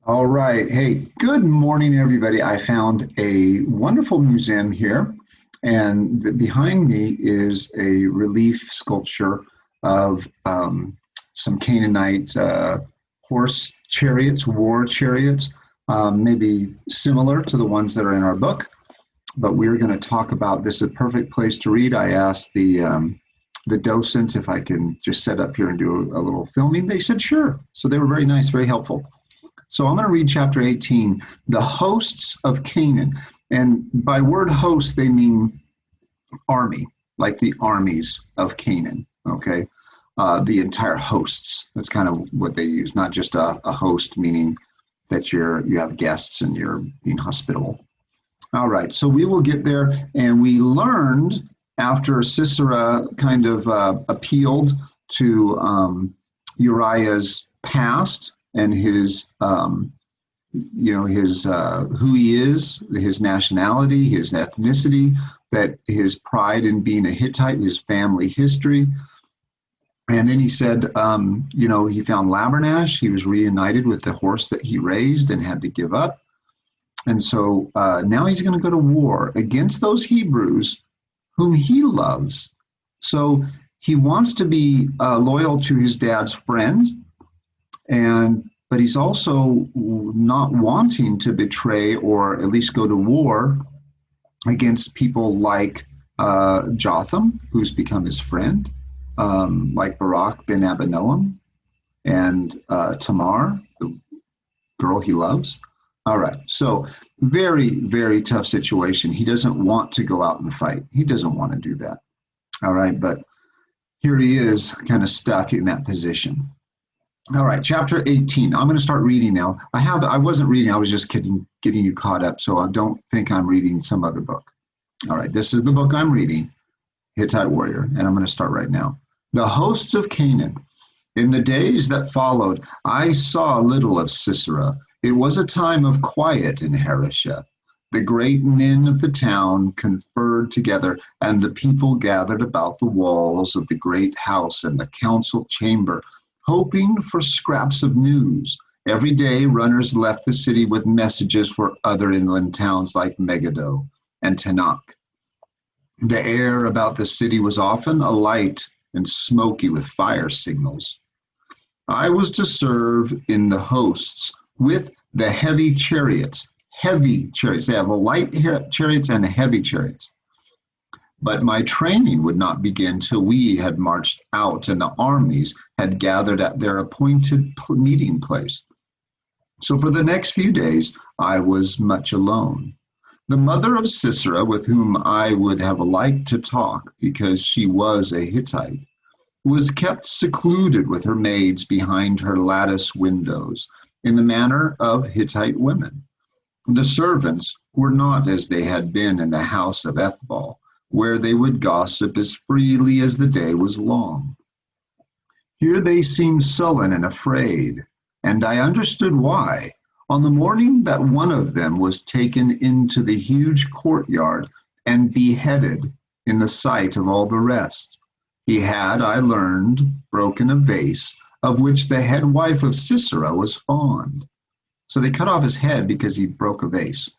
All right. Hey, good morning, everybody. I found a wonderful museum here, and behind me is a relief sculpture of some Canaanite horse chariots, war chariots, maybe similar to the ones that are in our book. But we're going to talk about this. Is a perfect place to read. I asked the docent if I can just set up here and do a little filming. They said sure. So they were very nice, very helpful. So I'm going to read chapter 18, the hosts of Canaan. And by word host, they mean army, like the armies of Canaan, okay? The entire hosts. That's kind of what they use, not just a host, meaning that you have guests and you're being hospitable. All right, so we will get there. And we learned after Sisera kind of appealed to Uriah's past and his his who he is, his nationality, his ethnicity, that his pride in being a Hittite, his family history. And then he said, he found Labernash. He was reunited with the horse that he raised and had to give up. And so now he's going to go to war against those Hebrews whom he loves. So he wants to be loyal to his dad's friend, but he's also not wanting to betray or at least go to war against people like Jotham, who's become his friend, like Barak bin Abinoam, and Tamar, the girl he loves. All right, so very, very tough situation. He doesn't want to go out and fight. He doesn't want to do that. All right, but here he is kind of stuck in that position. All right, chapter 18. I'm going to start reading now. I wasn't reading, I was just getting you caught up, so I don't think I'm reading some other book. All right, this is the book I'm reading, Hittite Warrior, and I'm going to start right now. The hosts of Canaan. In the days that followed, I saw little of Sisera. It was a time of quiet in Harosheth. The great men of the town conferred together, and the people gathered about the walls of the great house and the council chamber, hoping for scraps of news. Every day, runners left the city with messages for other inland towns like Megiddo and Tanakh. The air about the city was often alight and smoky with fire signals. I was to serve in the hosts with the heavy chariots. Heavy chariots. They have a light chariots and heavy chariots. But my training would not begin till we had marched out and the armies had gathered at their appointed meeting place. So for the next few days, I was much alone. The mother of Sisera, with whom I would have liked to talk because she was a Hittite, was kept secluded with her maids behind her lattice windows in the manner of Hittite women. The servants were not as they had been in the house of Ethbal, where they would gossip as freely as the day was long. Here they seemed sullen and afraid, and I understood why. On the morning that one of them was taken into the huge courtyard and beheaded in the sight of all the rest, he had, I learned, broken a vase of which the head wife of Sisera was fond. So they cut off his head because he broke a vase.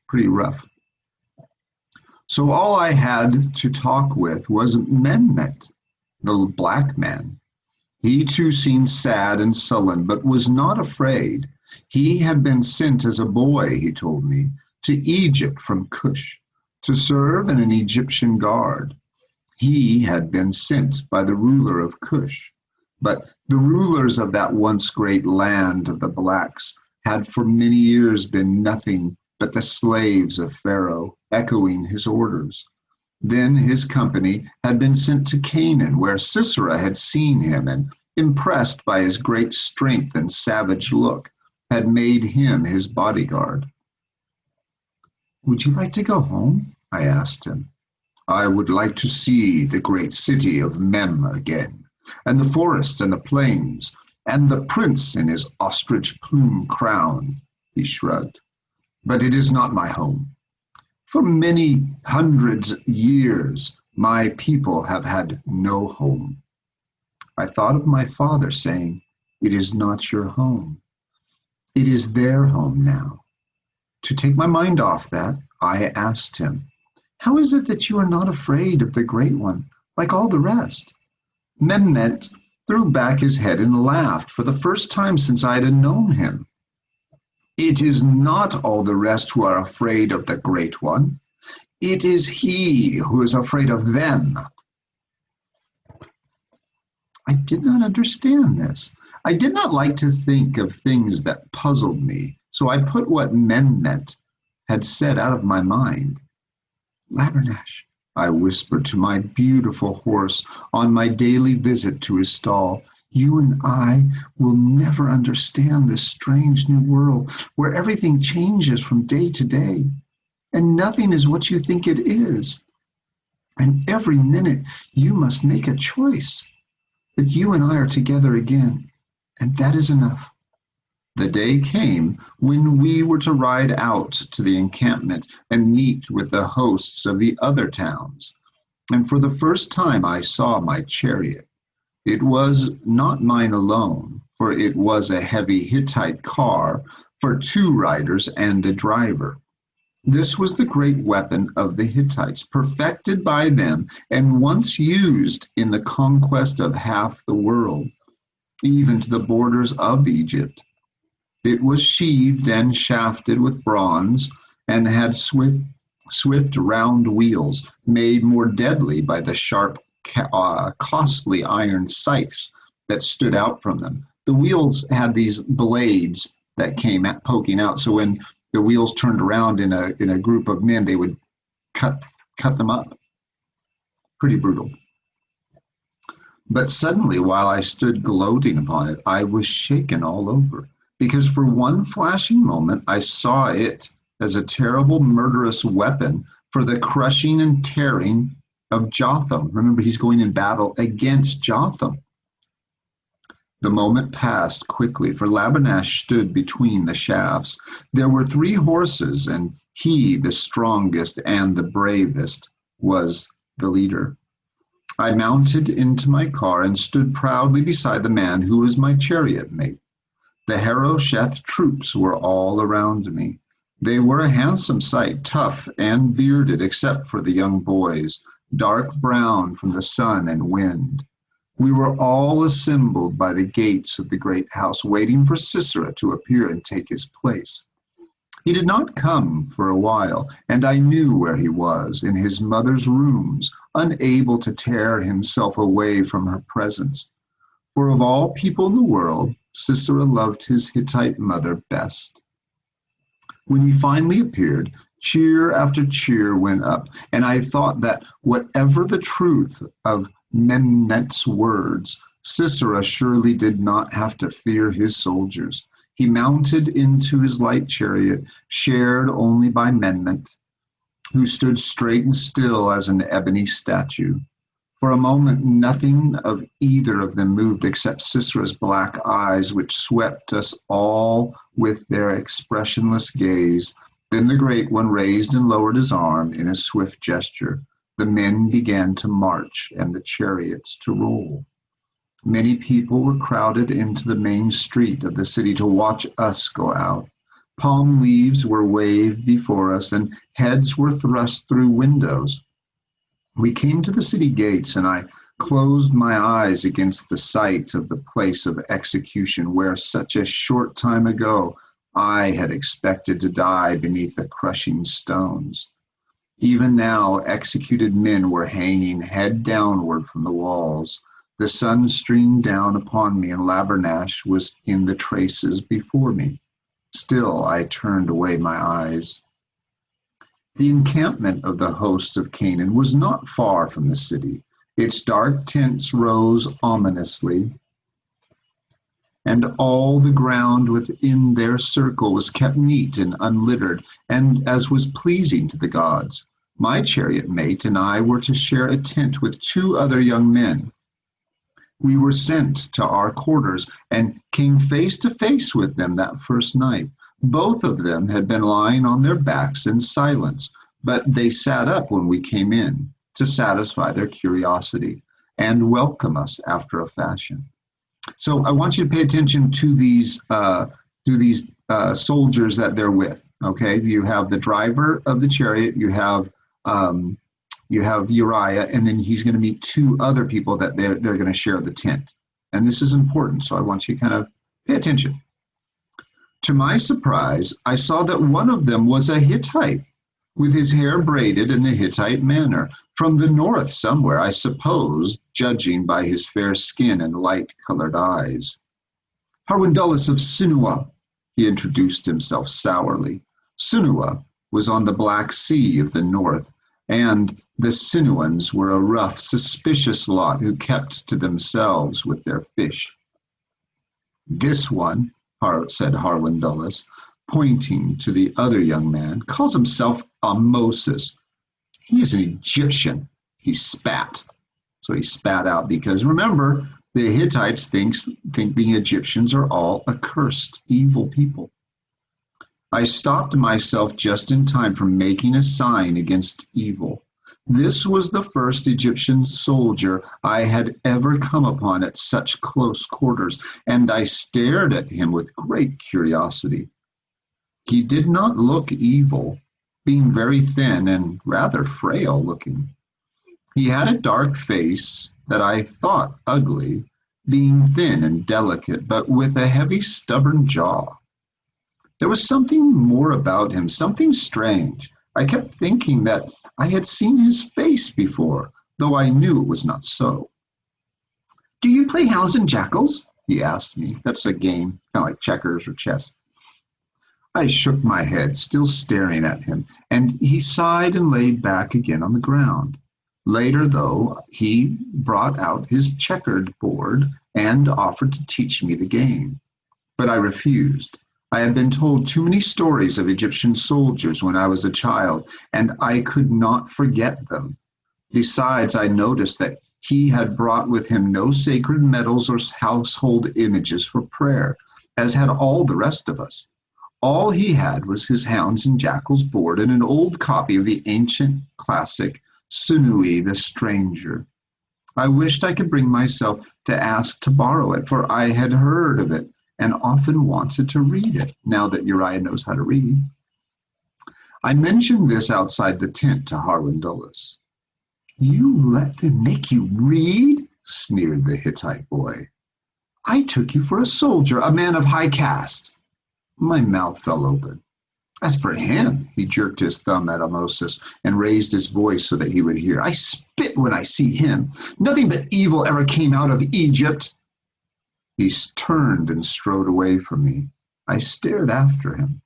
Pretty rough. So all I had to talk with was Mehmet, the black man. He too seemed sad and sullen, but was not afraid. He had been sent as a boy, he told me, to Egypt from Cush, to serve in an Egyptian guard. He had been sent by the ruler of Cush. But the rulers of that once great land of the blacks had for many years been nothing but the slaves of Pharaoh, echoing his orders. Then his company had been sent to Canaan, where Sisera had seen him and, impressed by his great strength and savage look, had made him his bodyguard. Would you like to go home? I asked him. I would like to see the great city of Mem again, and the forests and the plains, and the prince in his ostrich plume crown, he shrugged. But it is not my home. For many hundreds of years, my people have had no home. I thought of my father saying, "It is not your home." It is their home now. To take my mind off that, I asked him, how is it that you are not afraid of the Great One, like all the rest? Mehmet threw back his head and laughed for the first time since I had known him. It is not all the rest who are afraid of the Great One. It is he who is afraid of them. I did not understand this. I did not like to think of things that puzzled me, so I put what Mehmet had said out of my mind. Labernash, I whispered to my beautiful horse on my daily visit to his stall, you and I will never understand this strange new world where everything changes from day to day, and nothing is what you think it is. And every minute you must make a choice. But you and I are together again, and that is enough. The day came when we were to ride out to the encampment and meet with the hosts of the other towns. And for the first time I saw my chariot. It was not mine alone, for it was a heavy Hittite car for 2 riders and a driver. This was the great weapon of the Hittites, perfected by them and once used in the conquest of half the world, even to the borders of Egypt. It was sheathed and shafted with bronze and had swift round wheels, made more deadly by the sharp, costly iron scythes that stood out from them. The wheels had these blades that came poking out, so when the wheels turned around in a group of men, they would cut them up. Pretty brutal. But suddenly, while I stood gloating upon it, I was shaken all over, because for one flashing moment I saw it as a terrible murderous weapon for the crushing and tearing of Jotham. Remember, he's going in battle against Jotham. The moment passed quickly, for Labernash stood between the shafts. There were 3 horses, and he, the strongest and the bravest, was the leader. I mounted into my car and stood proudly beside the man who was my chariot mate. The Harosheth troops were all around me. They were a handsome sight, tough and bearded, except for the young boys, dark brown from the sun and wind. We were all assembled by the gates of the great house, waiting for Sisera to appear and take his place. He did not come for a while, and I knew where he was, in his mother's rooms, unable to tear himself away from her presence. For of all people in the world, Sisera loved his Hittite mother best. When he finally appeared, cheer after cheer went up, and I thought that whatever the truth of Mehmet's words, Sisera surely did not have to fear his soldiers. He mounted into his light chariot, shared only by Mehmet, who stood straight and still as an ebony statue. For a moment, nothing of either of them moved except Sisera's black eyes, which swept us all with their expressionless gaze. Then the Great One raised and lowered his arm in a swift gesture. The men began to march and the chariots to roll. Many people were crowded into the main street of the city to watch us go out. Palm leaves were waved before us and heads were thrust through windows. We came to the city gates, and I closed my eyes against the sight of the place of execution where such a short time ago I had expected to die beneath the crushing stones. Even now, executed men were hanging head downward from the walls. The sun streamed down upon me, and Labernash was in the traces before me. Still, I turned away my eyes. The encampment of the hosts of Canaan was not far from the city. Its dark tents rose ominously, and all the ground within their circle was kept neat and unlittered, and as was pleasing to the gods. My chariot mate and I were to share a tent with 2 other young men. We were sent to our quarters and came face to face with them that first night. Both of them had been lying on their backs in silence, but they sat up when we came in to satisfy their curiosity and welcome us after a fashion. So I want you to pay attention to these soldiers that they're with. Okay, you have the driver of the chariot, you have Uriah, and then he's going to meet two other people that they're going to share the tent. And this is important, so I want you to kind of pay attention. To my surprise, I saw that one of them was a Hittite, with his hair braided in the Hittite manner, from the north somewhere, I suppose, judging by his fair skin and light-colored eyes. Harwindulus of Sinua, he introduced himself sourly. Sinua was on the Black Sea of the north, and the Sinuans were a rough, suspicious lot who kept to themselves with their fish. This one, said Harwindulus, pointing to the other young man, calls himself Moses. He is an Egyptian. He spat. So he spat out because, remember, the Hittites think the Egyptians are all accursed, evil people. I stopped myself just in time from making a sign against evil. This was the first Egyptian soldier I had ever come upon at such close quarters, and I stared at him with great curiosity. He did not look evil, being very thin and rather frail looking. He had a dark face that I thought ugly, being thin and delicate, but with a heavy, stubborn jaw. There was something more about him, something strange. I kept thinking that I had seen his face before, though I knew it was not so. "Do you play Hounds and Jackals?" he asked me. That's a game, kind of like checkers or chess. I shook my head, still staring at him, and he sighed and laid back again on the ground. Later, though, he brought out his checkered board and offered to teach me the game. But I refused. I had been told too many stories of Egyptian soldiers when I was a child, and I could not forget them. Besides, I noticed that he had brought with him no sacred medals or household images for prayer, as had all the rest of us. All he had was his Hounds and Jackals board and an old copy of the ancient classic Sunui the Stranger. I wished I could bring myself to ask to borrow it, for I had heard of it and often wanted to read it, now that Uriah knows how to read. I mentioned this outside the tent to Harwindulus. "You let them make you read?" sneered the Hittite boy. "I took you for a soldier, a man of high caste." My mouth fell open. As for him, he jerked his thumb at Moses and raised his voice so that he would hear. "I spit when I see him. Nothing but evil ever came out of Egypt." He turned and strode away from me. I stared after him.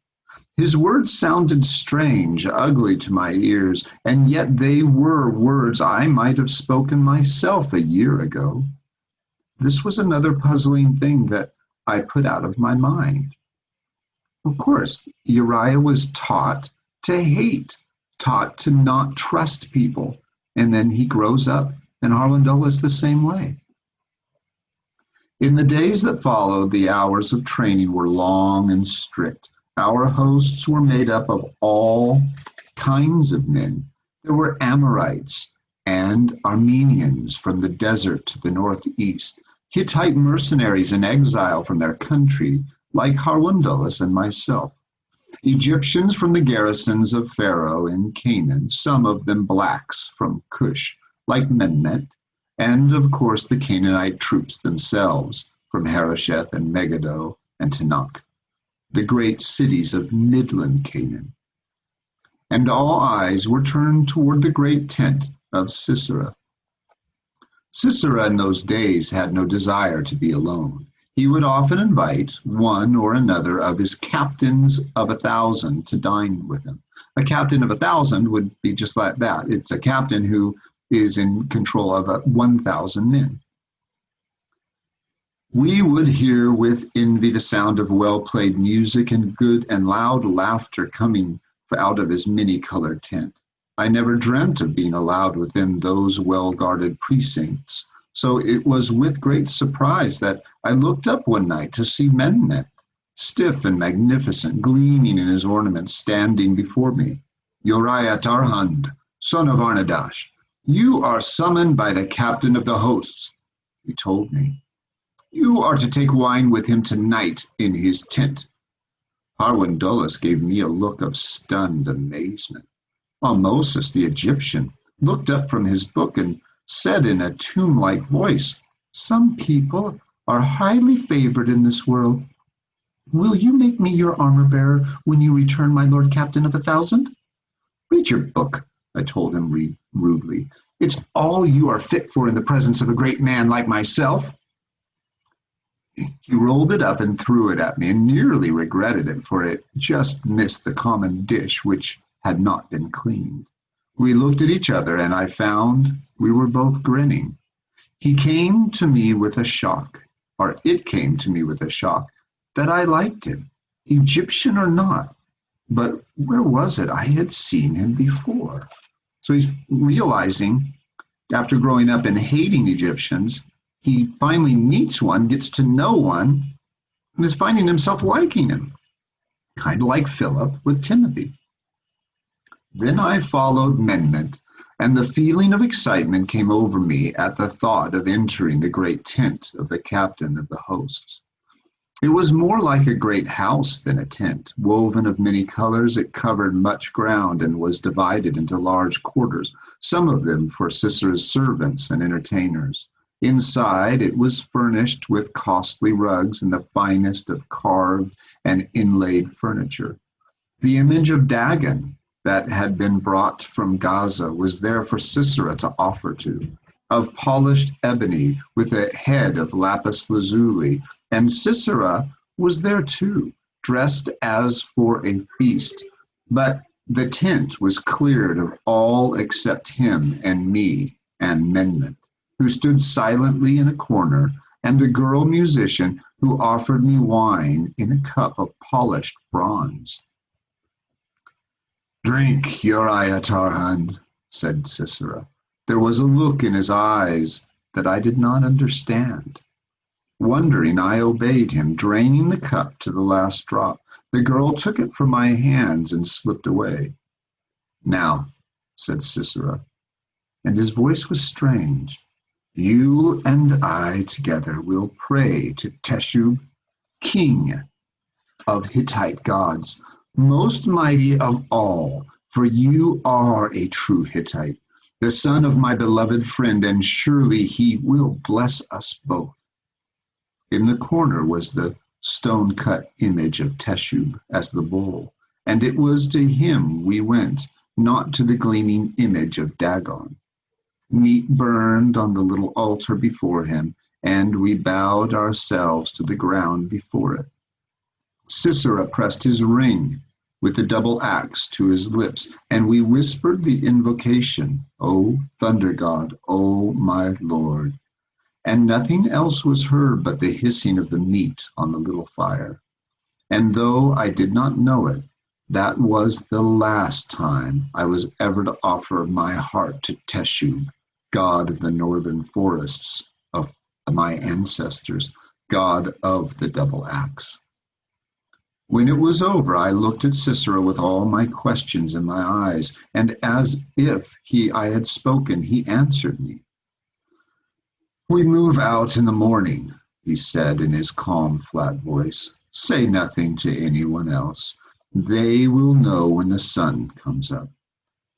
His words sounded strange, ugly to my ears, and yet they were words I might have spoken myself a year ago. This was another puzzling thing that I put out of my mind. Of course, Uriah was taught to hate, taught to not trust people, and then he grows up, and Harwindulus the same way. In the days that followed, the hours of training were long and strict. Our hosts were made up of all kinds of men. There were Amorites and Armenians from the desert to the northeast, Hittite mercenaries in exile from their country, like Harwindulus and myself, Egyptians from the garrisons of Pharaoh in Canaan, some of them blacks from Cush, like Menmet, and of course the Canaanite troops themselves from Harosheth and Megiddo and Tanakh, the great cities of midland Canaan. And all eyes were turned toward the great tent of Sisera. Sisera in those days had no desire to be alone. He would often invite one or another of his captains of 1,000 to dine with him. A captain of 1,000 would be just like that. It's a captain who is in control of 1,000 men. We would hear with envy the sound of well-played music and good and loud laughter coming out of his many-colored tent. I never dreamt of being allowed within those well-guarded precincts, so it was with great surprise that I looked up one night to see Menmet, stiff and magnificent, gleaming in his ornaments, standing before me. "Uriah Tarhund, son of Arnadash, you are summoned by the captain of the hosts," he told me. "You are to take wine with him tonight in his tent." Arwandulus gave me a look of stunned amazement, while Moses the Egyptian looked up from his book and said in a tomb-like voice, "Some people are highly favored in this world. Will you make me your armor-bearer when you return, my lord captain of 1,000? Read your book," I told him rudely. "It's all you are fit for in the presence of a great man like myself." He rolled it up and threw it at me and nearly regretted it, for it just missed the common dish which had not been cleaned. We looked at each other, and I found we were both grinning. He came to me with a shock, or it came to me with a shock, that I liked him, Egyptian or not. But where was it I had seen him before? So he's realizing, after growing up and hating Egyptians, he finally meets one, gets to know one, and is finding himself liking him, kind of like Philip with Timothy. Then I followed Menmet, and the feeling of excitement came over me at the thought of entering the great tent of the captain of the hosts. It was more like a great house than a tent. Woven of many colors, it covered much ground and was divided into large quarters, some of them for Sisera's servants and entertainers. Inside, it was furnished with costly rugs and the finest of carved and inlaid furniture. The image of Dagon that had been brought from Gaza was there for Sisera to offer to, of polished ebony with a head of lapis lazuli, and Sisera was there too, dressed as for a feast. But the tent was cleared of all except him and me and Menmet, who stood silently in a corner, and the girl musician who offered me wine in a cup of polished bronze. "Drink, Uriah Tarhand," said Sisera. There was a look in his eyes that I did not understand. Wondering, I obeyed him, draining the cup to the last drop. The girl took it from my hands and slipped away. "Now," said Sisera, and his voice was strange, "you and I together will pray to Teshub, king of Hittite gods, most mighty of all, for you are a true Hittite, the son of my beloved friend, and surely he will bless us both." In the corner was the stone-cut image of Teshub as the bull, and it was to him we went, not to the gleaming image of Dagon. Meat burned on the little altar before him, and we bowed ourselves to the ground before it. Sisera pressed his ring with the double axe to his lips, and we whispered the invocation, "O thunder god, O my lord." And nothing else was heard but the hissing of the meat on the little fire. And though I did not know it, that was the last time I was ever to offer my heart to Teshub, god of the northern forests of my ancestors, god of the double axe. When it was over, I looked at Sisera with all my questions in my eyes, and as if I had spoken, he answered me. "We move out in the morning," he said in his calm, flat voice. "Say nothing to anyone else. They will know when the sun comes up."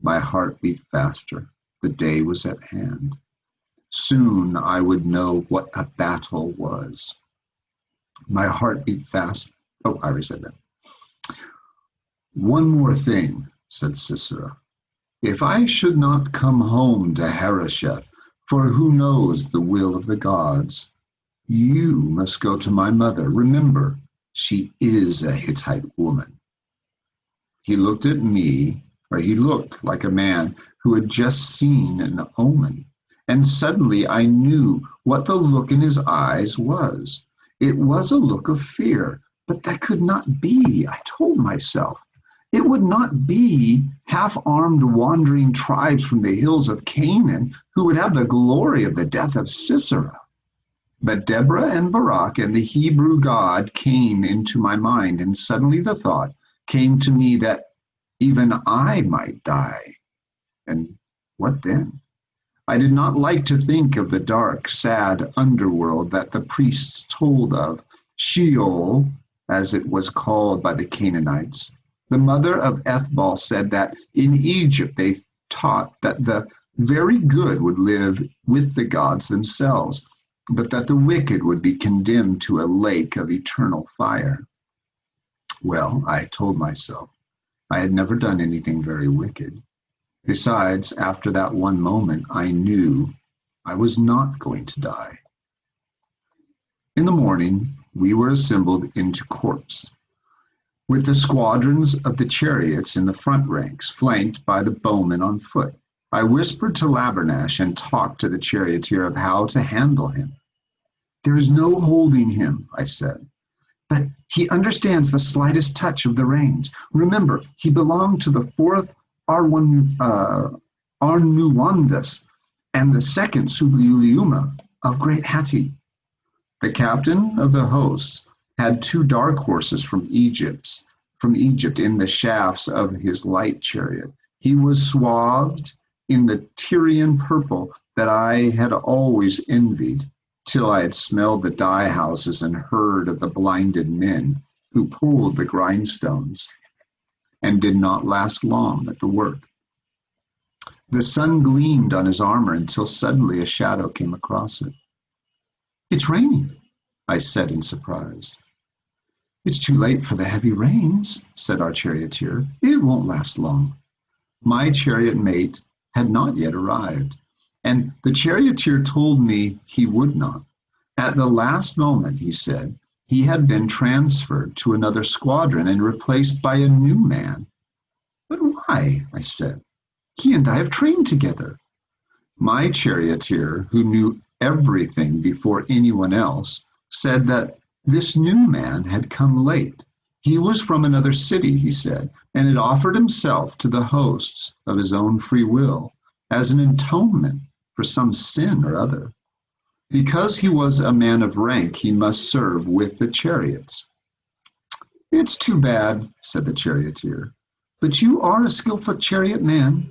My heart beat faster. The day was at hand. Soon I would know what a battle was. My heart beat fast. Oh, I already said that. "One more thing," said Sisera. "If I should not come home to Harosheth, for who knows the will of the gods, you must go to my mother. Remember, she is a Hittite woman." He looked at me, or he looked like a man who had just seen an omen, and suddenly I knew what the look in his eyes was. It was a look of fear, but that could not be, I told myself. It would not be half-armed wandering tribes from the hills of Canaan who would have the glory of the death of Sisera. But Deborah and Barak and the Hebrew God came into my mind, and suddenly the thought came to me that even I might die. And what then? I did not like to think of the dark, sad underworld that the priests told of, Sheol, as it was called by the Canaanites. The mother of Ethbal said that in Egypt they taught that the very good would live with the gods themselves, but that the wicked would be condemned to a lake of eternal fire. Well, I told myself, I had never done anything very wicked. Besides, after that one moment, I knew I was not going to die. In the morning, we were assembled into corps, with the squadrons of the chariots in the front ranks, flanked by the bowmen on foot. I whispered to Labernash and talked to the charioteer of how to handle him. There is no holding him, I said, but he understands the slightest touch of the reins. Remember, he belonged to the 4th Arnuwandas and the 2nd Subliuliuma of Great Hatti. The captain of the hosts had 2 dark horses from Egypt in the shafts of his light chariot. He was swathed in the Tyrian purple that I had always envied, till I had smelled the dye houses and heard of the blinded men who pulled the grindstones and did not last long at the work. The sun gleamed on his armor until suddenly a shadow came across it. It's raining, I said in surprise. It's too late for the heavy rains, said our charioteer. It won't last long. My chariot mate had not yet arrived, and the charioteer told me he would not. At the last moment, he said, he had been transferred to another squadron and replaced by a new man. But why? I said. He and I have trained together. My charioteer, who knew everything before anyone else, said that this new man had come late. He was from another city, he said, and had offered himself to the hosts of his own free will as an atonement for some sin or other. Because he was a man of rank, he must serve with the chariots. It's too bad, said the charioteer, but you are a skillful chariot man.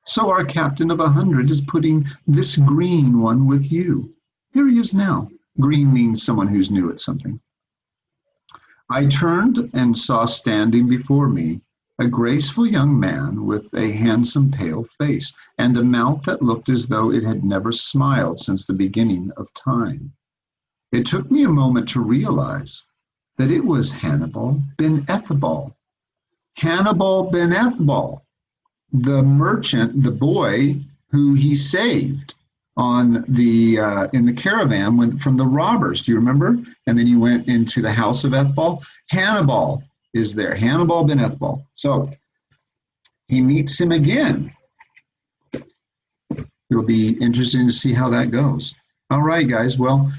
So our captain of 100 is putting this green one with you. Here he is now. Green means someone who's new at something. I turned and saw standing before me a graceful young man with a handsome pale face and a mouth that looked as though it had never smiled since the beginning of time. It took me a moment to realize that it was Hannibal ben Ethbal. Hannibal ben Ethbal, the merchant, the boy who he saved on the in the caravan from the robbers. Do you remember? And then he went into the house of Ethbal. Hannibal is there. Hannibal ben Ethbal. So he meets him again. It'll be interesting to see how that goes. All right, guys. Well,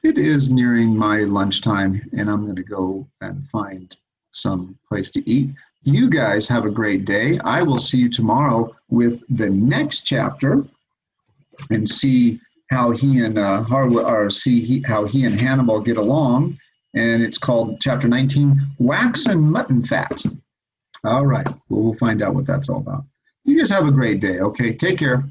it is nearing my lunchtime, and I'm going to go and find some place to eat. You guys have a great day. I will see you tomorrow with the next chapter and see how he and how he and Hannibal get along. And it's called Chapter 19, Wax and Mutton Fat. All right. Well, we'll find out what that's all about. You guys have a great day. Okay. Take care.